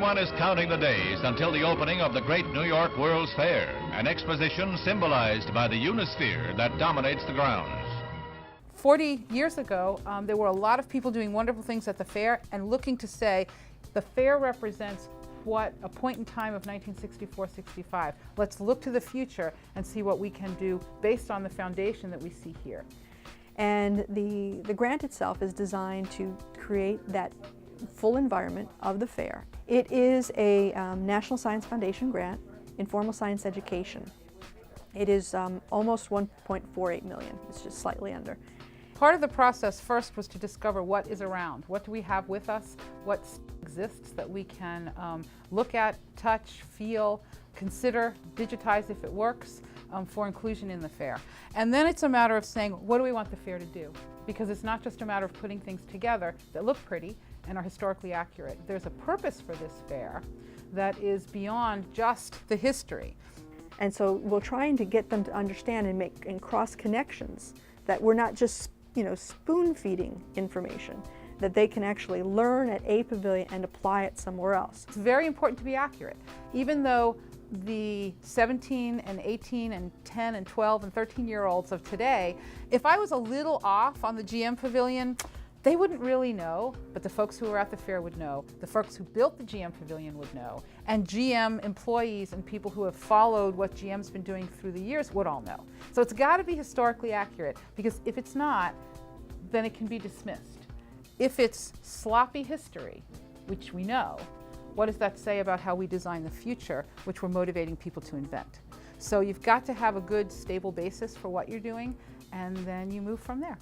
Everyone is counting the days until the opening of the great New York World's Fair, an exposition symbolized by the Unisphere that dominates the grounds. 40 years ago, there were a lot of people doing wonderful things at the fair and looking to say the fair represents what a point in time of 1964-65. Let's look to the future and see what we can do based on the foundation that we see here. And the grant itself is designed to create that full environment of the fair. It is a National Science Foundation grant in formal science education. It is almost 1.48 million. It's just slightly under. Part of the process first was to discover what is around. What do we have with us? What exists that we can look at, touch, feel, consider, digitize if it works for inclusion in the fair. And then it's a matter of saying, what do we want the fair to do? Because it's not just a matter of putting things together that look pretty and are historically accurate. There's a purpose for this fair that is beyond just the history. And so we're trying to get them to understand and make and cross connections, that we're not just spoon feeding information, that they can actually learn at a pavilion and apply it somewhere else. It's very important to be accurate. Even though the 17 and 18 and 10 and 12 and 13-year-olds of today, if I was a little off on the GM pavilion, they wouldn't really know, but the folks who were at the fair would know. The folks who built the GM pavilion would know. And GM employees and people who have followed what GM's been doing through the years would all know. So it's got to be historically accurate, because if it's not, then it can be dismissed. If it's sloppy history, which we know, what does that say about how we design the future, which we're motivating people to invent? So you've got to have a good, stable basis for what you're doing, and then you move from there.